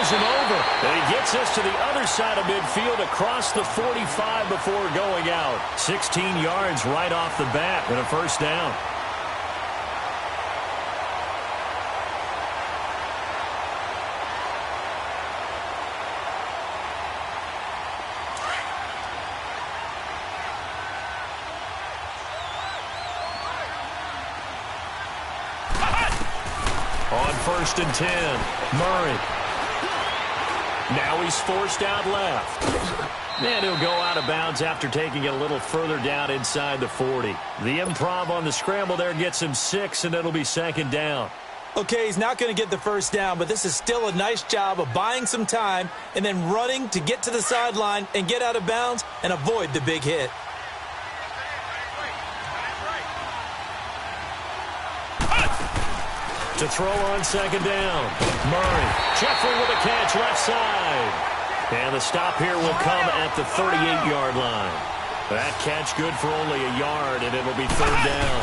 throws him over. And he gets us to the other side of midfield across the 45 before going out. 16 yards right off the bat and a first down. On 1st and 10, Murray. Now he's forced out left. And he'll go out of bounds after taking it a little further down inside the 40. The improv on the scramble there gets him 6, and it'll be 2nd down. Okay, he's not going to get the first down, but this is still a nice job of buying some time and then running to get to the sideline and get out of bounds and avoid the big hit. To throw on 2nd down. Murray. Jeffrey with a catch left side. And the stop here will come at the 38-yard line. That catch good for only a yard, and it'll be 3rd down.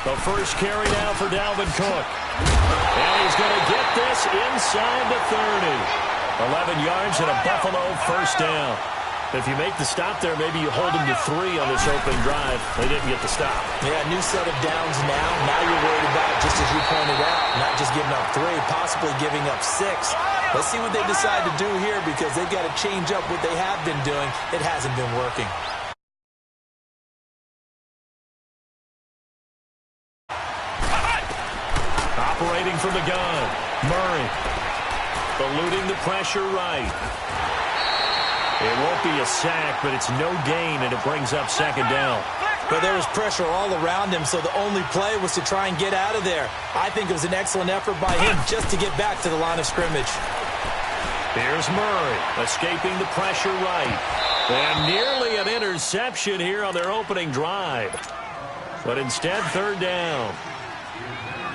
The first carry now for Dalvin Cook. And he's going to get this inside the 30. 11 yards and a Buffalo first down. If you make the stop there, maybe you hold them to 3 on this opening drive. They didn't get the stop. Yeah, new set of downs now. Now you're worried about, just as you pointed out, not just giving up 3, possibly giving up 6. Let's see what they decide to do here because they've got to change up what they have been doing. It hasn't been working. Operating from the gun, Murray. Eluding the pressure right. It won't be a sack, but it's no gain, and it brings up 2nd down. Well, there was pressure all around him, so the only play was to try and get out of there. I think it was an excellent effort by him just to get back to the line of scrimmage. Here's Murray, escaping the pressure right. And nearly an interception here on their opening drive. But instead, 3rd down.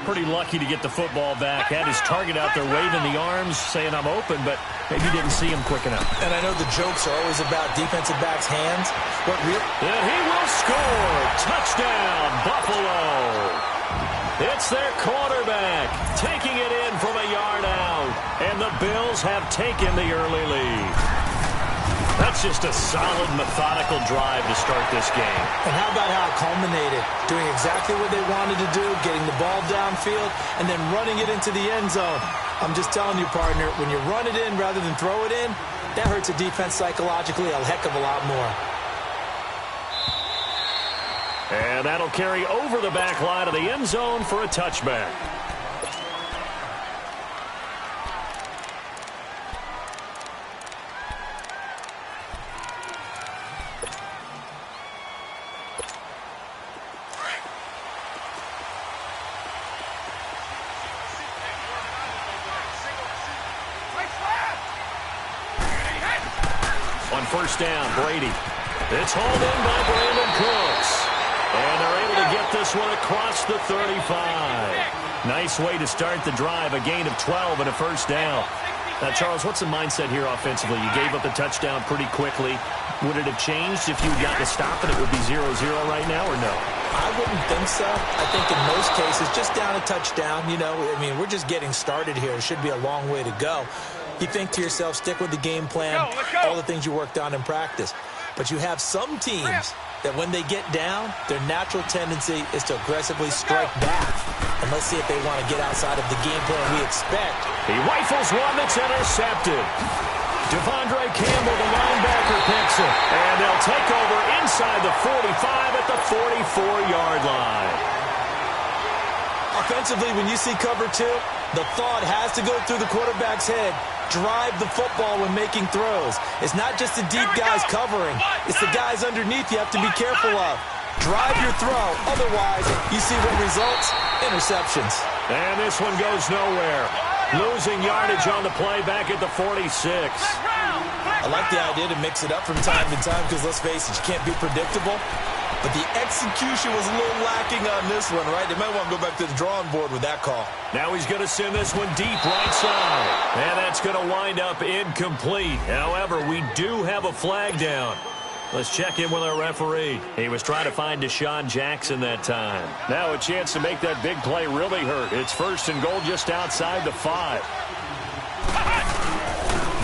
Pretty lucky to get the football back. Had his target out there waving the arms, saying I'm open, but maybe didn't see him quick enough. And I know the jokes are always about defensive backs' hands. But and he will score. Touchdown, Buffalo. It's their quarterback taking it in from a yard out. And the Bills have taken the early lead. That's just a solid, methodical drive to start this game. And how about how it culminated? Doing exactly what they wanted to do, getting the ball downfield, and then running it into the end zone. I'm just telling you, partner, when you run it in rather than throw it in, that hurts a defense psychologically a heck of a lot more. And that'll carry over the back line of the end zone for a touchback. On 1st down, Brady. It's hauled in by Brandon Cooks. And they're able to get this one across the 35. Nice way to start the drive, a gain of 12 and a first down. Now, Charles, what's the mindset here offensively? You gave up the touchdown pretty quickly. Would it have changed if you had gotten a stop and it would be 0-0 right now, or no? I wouldn't think so. I think in most cases, just down a touchdown, you know, I mean, we're just getting started here. It should be a long way to go. You think to yourself, stick with the game plan, all the things you worked on in practice. But you have some teams that when they get down, their natural tendency is to aggressively strike back. And let's see if they want to get outside of the game plan we expect. He rifles one that's intercepted. Devondre Campbell, the linebacker, picks it. And they'll take over inside the 45 at the 44-yard line. Offensively, when you see cover 2, the thought has to go through the quarterback's head. Drive the football when making throws. It's not just the deep guys covering. It's the guys underneath you have to be careful of. Drive your throw. Otherwise, you see what results? Interceptions. And this one goes nowhere. Losing yardage on the play back at the 46. I like the idea to mix it up from time to time because, let's face it, you can't be predictable. But the execution was a little lacking on this one, right? They might want to go back to the drawing board with that call. Now he's going to send this one deep right side. And that's going to wind up incomplete. However, we do have a flag down. Let's check in with our referee. He was trying to find Deshaun Jackson that time. Now a chance to make that big play really hurt. It's 1st and goal just outside the 5.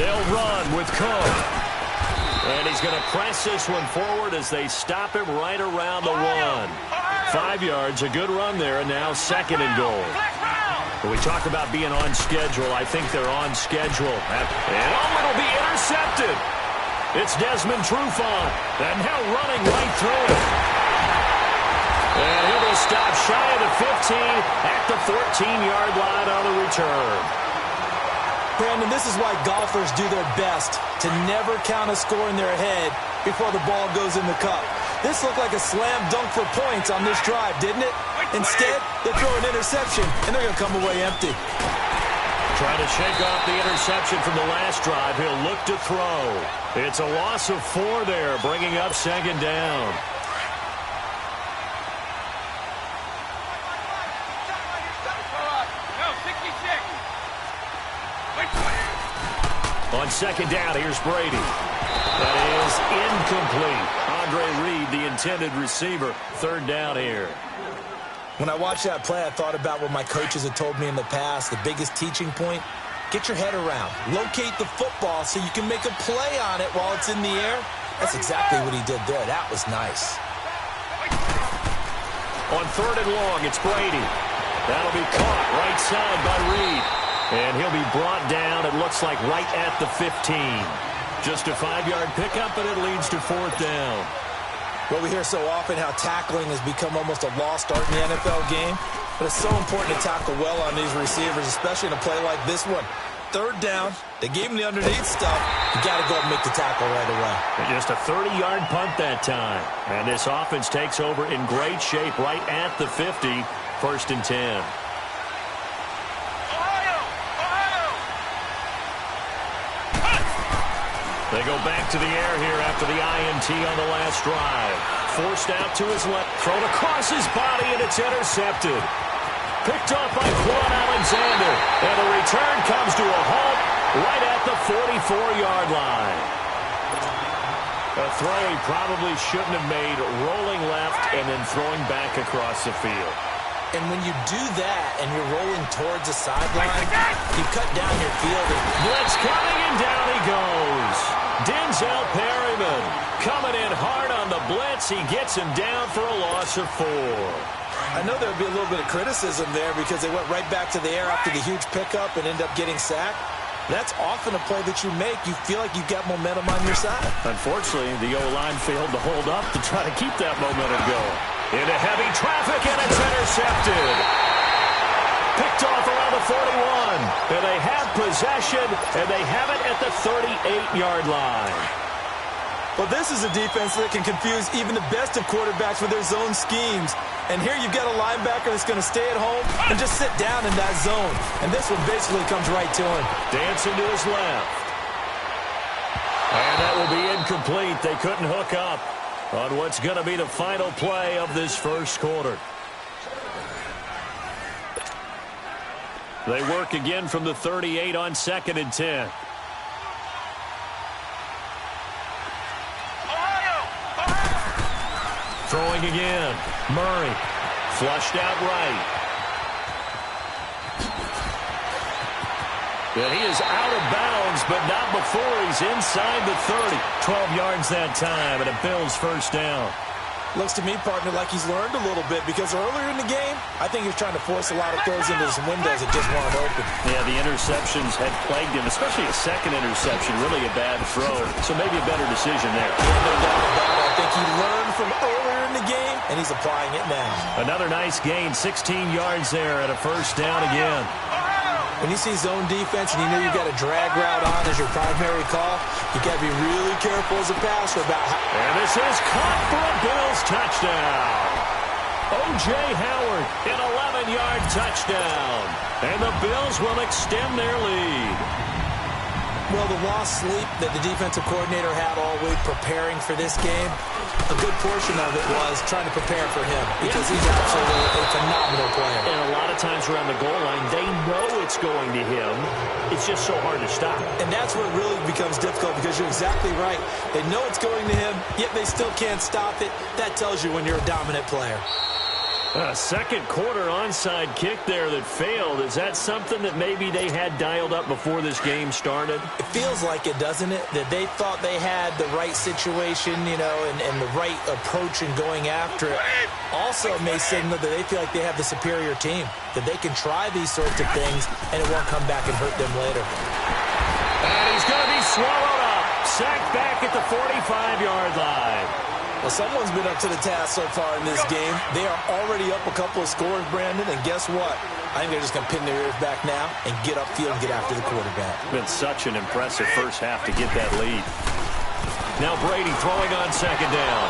They'll run with Cook. And he's going to press this one forward as they stop him right around the 1. 5 yards, a good run there, and now 2nd and goal. When we talk about being on schedule, I think they're on schedule. And it'll be intercepted. It's Desmond Trufant, and now running right through it. And he'll be stopped shy of the 15 at the 14-yard line on the return. Brandon, this is why golfers do their best to never count a score in their head before the ball goes in the cup. This looked like a slam dunk for points on this drive, didn't it? Instead, they throw an interception, and they're going to come away empty. Trying to shake off the interception from the last drive. He'll look to throw. It's a loss of 4 there, bringing up 2nd down. On 2nd down, here's Brady. That is incomplete. Andre Reed, the intended receiver. 3rd down here. When I watched that play, I thought about what my coaches had told me in the past. The biggest teaching point, get your head around. Locate the football so you can make a play on it while it's in the air. That's exactly what he did there. That was nice. On 3rd and long, it's Brady. That'll be caught right side by Reed. And he'll be brought down, it looks like, right at the 15. Just a 5-yard pickup, and it leads to 4th down. Well, we hear so often how tackling has become almost a lost art in the NFL game. But it's so important to tackle well on these receivers, especially in a play like this one. 3rd down, they gave him the underneath stuff. You got to go and make the tackle right away. And just a 30-yard punt that time. And this offense takes over in great shape right at the 50. 1st and 10. They go back to the air here after the INT on the last drive. Forced out to his left. Thrown across his body, and it's intercepted. Picked up by Quan Alexander. And the return comes to a halt right at the 44-yard line. A throw he probably shouldn't have made, rolling left and then throwing back across the field. And when you do that and you're rolling towards the sideline, you cut down your field. Blitz coming, and down he goes. Denzel Perryman coming in hard on the blitz. He gets him down for a loss of 4. I know there would be a little bit of criticism there because they went right back to the air after the huge pickup and end up getting sacked. That's often a play that you make. You feel like you've got momentum on your side. Unfortunately, the O-line failed to hold up to try to keep that momentum going. Into heavy traffic, and it's intercepted. Picked off around the 41. And they have possession, and they have it at the 38-yard line. Well, this is a defense that can confuse even the best of quarterbacks with their zone schemes. And here you've got a linebacker that's going to stay at home and just sit down in that zone. And this one basically comes right to him. Dancing to his left. And that will be incomplete. They couldn't hook up on what's going to be the final play of this first quarter. They work again from the 38 on 2nd and 10. Throwing again. Murray. Flushed out right. And he is out of bounds, but not before he's inside the 30. 12 yards that time, and a Bills 1st down. Looks to me, partner, like he's learned a little bit because earlier in the game, I think he was trying to force a lot of throws into some windows that just weren't open. Yeah, the interceptions had plagued him, especially a second interception, really a bad throw. So maybe a better decision there. Yeah, no doubt about it. I think he learned from earlier in the game, and he's applying it now. Another nice gain, 16 yards there, and a 1st down again. When you see zone defense and you know you've got a drag route on as your primary call, you got to be really careful as a passer about how... And this is caught for a Bills touchdown. O.J. Howard, an 11-yard touchdown. And the Bills will extend their lead. Well, the lost sleep that the defensive coordinator had all week preparing for this game, a good portion of it was trying to prepare for him because he's absolutely a phenomenal player. And a lot of times around the goal line, they know it's going to him. It's just so hard to stop. And that's where it really becomes difficult because you're exactly right. They know it's going to him, yet they still can't stop it. That tells you when you're a dominant player. A second quarter onside kick there that failed. Is that something that maybe they had dialed up before this game started? It feels like it, doesn't it? That they thought they had the right situation, you know, and the right approach in going after it. Also, it may signal that they feel like they have the superior team, that they can try these sorts of things, and it won't come back and hurt them later. And he's going to be swallowed up. Sacked back at the 45-yard line. Well, someone's been up to the task so far in this game. They are already up a couple of scores, Brandon, and guess what? I think they're just going to pin their ears back now and get upfield and get after the quarterback. Been such an impressive first half to get that lead. Now Brady throwing on second down.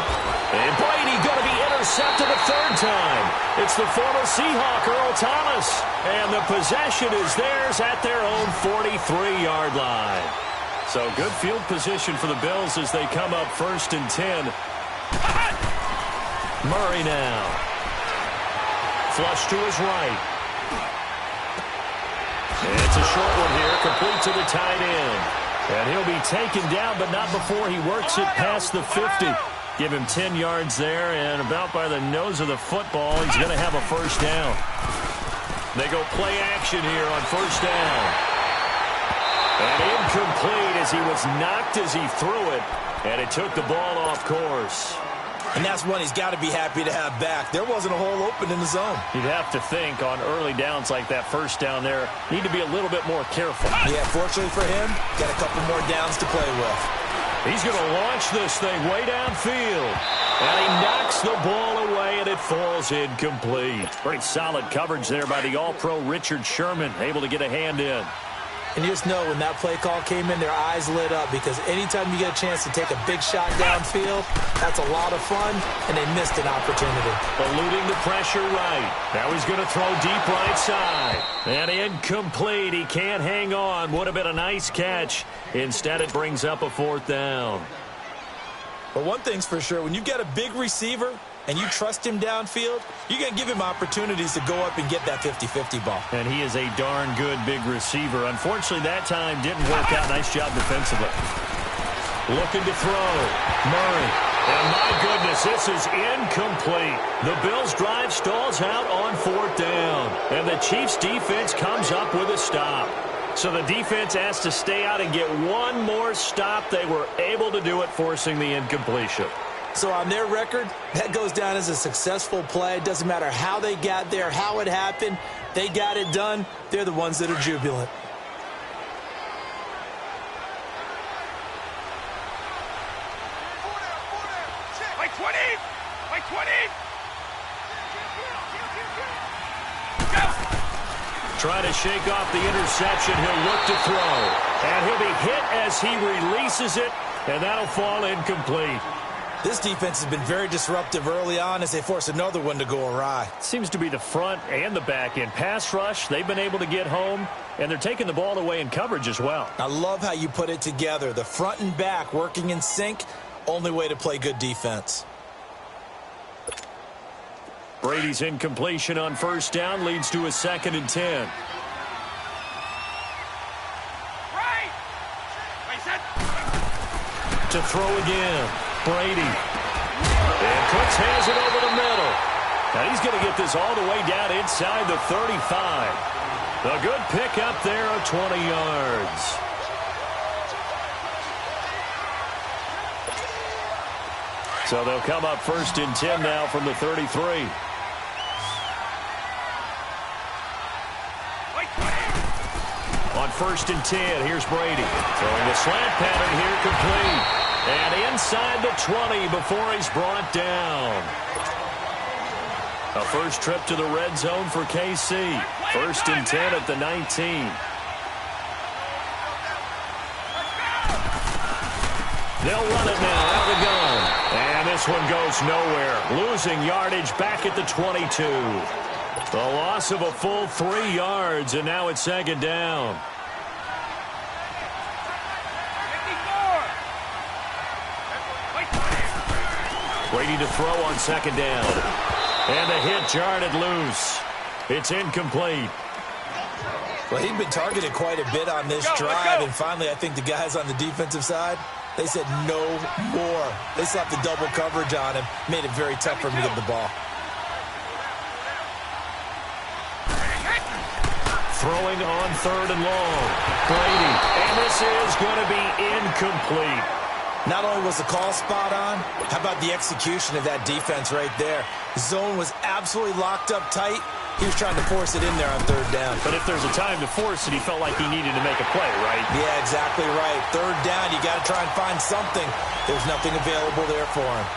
And Brady going to be intercepted a third time. It's the former Seahawk, Earl Thomas. And the possession is theirs at their own 43-yard line. So good field position for the Bills as they come up 1st and 10. Murray now. Flush to his right. It's a short one here, complete to the tight end. And he'll be taken down, but not before he works it past the 50. Give him 10 yards there, and about by the nose of the football, he's going to have a first down. They go play action here on first down. And incomplete as he was knocked as he threw it, and it took the ball off course. And that's one he's got to be happy to have back. There wasn't a hole open in the zone. You'd have to think on early downs like that first down there, need to be a little bit more careful. Yeah, fortunately for him, got a couple more downs to play with. He's going to launch this thing way downfield. And he knocks the ball away, and it falls incomplete. Very solid coverage there by the All-Pro Richard Sherman, able to get a hand in. And you just know when that play call came in, their eyes lit up because anytime you get a chance to take a big shot downfield, that's a lot of fun, and they missed an opportunity. Eluding the pressure right. Now he's going to throw deep right side. And incomplete. He can't hang on. Would have been a nice catch. Instead, it brings up a 4th down. But one thing's for sure, when you've got a big receiver and you trust him downfield, you're going to give him opportunities to go up and get that 50-50 ball. And he is a darn good big receiver. Unfortunately, that time didn't work out. Nice job defensively. Looking to throw. Murray. And my goodness, this is incomplete. The Bills' drive stalls out on 4th down. And the Chiefs' defense comes up with a stop. So the defense has to stay out and get one more stop. They were able to do it, forcing the incompletion. So on their record, that goes down as a successful play. It doesn't matter how they got there, how it happened. They got it done. They're the ones that are jubilant. Like 20! Like 20! Trying to shake off the interception. He'll look to throw. And he'll be hit as he releases it. And that'll fall incomplete. This defense has been very disruptive early on as they force another one to go awry. Seems to be the front and the back end. Pass rush, they've been able to get home, and they're taking the ball away in coverage as well. I love how you put it together. The front and back working in sync, only way to play good defense. Brady's incompletion on first down leads to a 2nd and 10. To throw again. Brady. And Cooks has it over the middle. And he's going to get this all the way down inside the 35. A good pick up there of 20 yards. So they'll come up 1st and 10 now from the 33. On 1st and 10, here's Brady. Throwing the slant pattern here complete. And inside the 20 before he's brought down. A first trip to the red zone for KC. 1st and 10 at the 19. They'll run it now out of the gun. And this one goes nowhere. Losing yardage back at the 22. The loss of a full 3 yards, and now it's 2nd down. Brady to throw on 2nd down. And the hit jarred it loose. It's incomplete. Well, he'd been targeted quite a bit on this drive, and finally I think the guys on the defensive side, they said no more. They slapped the double coverage on him, made it very tough for him to get the ball. throwing on 3rd and long. Brady, and this is going to be incomplete. Not only was the call spot on, how about the execution of that defense right there? Zone was absolutely locked up tight. He was trying to force it in there on 3rd down. But if there's a time to force it, he felt like he needed to make a play, right? Yeah, exactly right. 3rd down, you got to try and find something. There's nothing available there for him.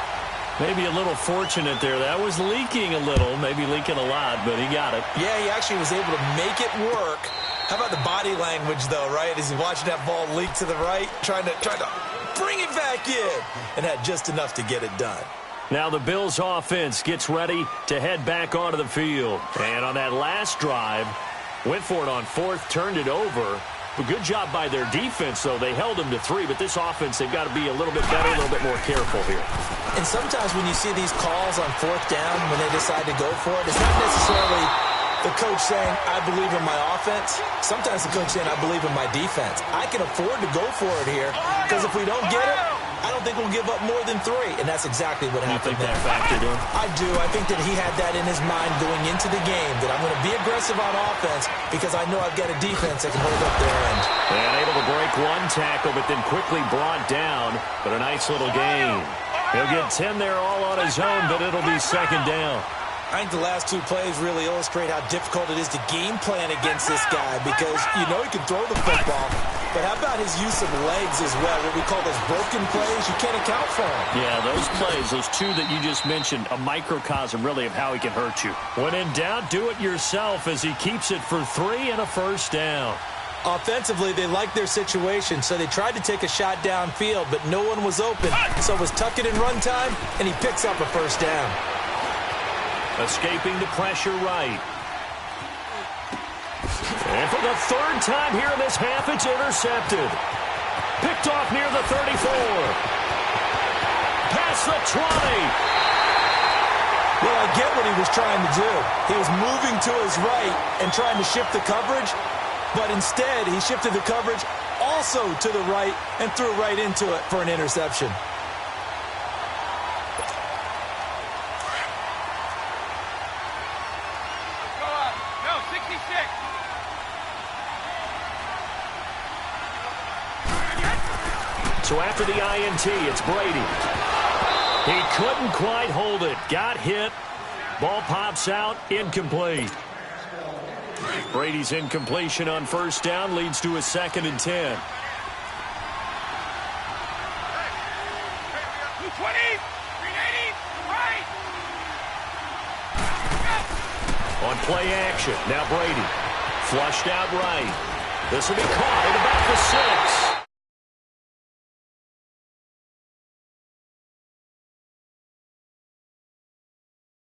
Maybe a little fortunate there. That was leaking a little, maybe leaking a lot, but he got it. Yeah, he actually was able to make it work. How about the body language, though, right? As he's watching that ball leak to the right, trying to bring it back in, and had just enough to get it done. Now the Bills offense gets ready to head back onto the field. And on that last drive, went for it on 4th, turned it over. A good job by their defense, though. They held them to 3, but this offense, they've got to be a little bit better, a little bit more careful here. And sometimes when you see these calls on 4th down, when they decide to go for it, it's not necessarily the coach saying, I believe in my offense. Sometimes the coach saying, I believe in my defense. I can afford to go for it here, because if we don't get it, I don't think we'll give up more than 3, and that's exactly what happened there. You think that factored in? I do. I think that he had that in his mind going into the game, that I'm going to be aggressive on offense because I know I've got a defense that can hold up their end. And able to break one tackle, but then quickly brought down. But a nice little gain. He'll get 10 there all on his own, but it'll be 2nd down. I think the last 2 plays really illustrate how difficult it is to game plan against this guy because you know he can throw the football, but how about his use of legs as well, what we call those broken plays? You can't account for them. Yeah, those plays, those 2 that you just mentioned, a microcosm really of how he can hurt you. When in doubt, do it yourself as he keeps it for 3 and a 1st down. Offensively, they liked their situation, so they tried to take a shot downfield, but no one was open, so it was tuck it in run time, and he picks up a 1st down. Escaping the pressure right. And for the 3rd time here in this half, it's intercepted. Picked off near the 34. Past the 20. Well, I get what he was trying to do. He was moving to his right and trying to shift the coverage, but instead he shifted the coverage also to the right and threw right into it for an interception. So after the INT, it's Brady. He couldn't quite hold it. Got hit. Ball pops out. Incomplete. Brady's incompletion on 1st down leads to a 2nd and 10. 220, 380, right. On play action, now Brady. Flushed out right. This will be caught at about the 6.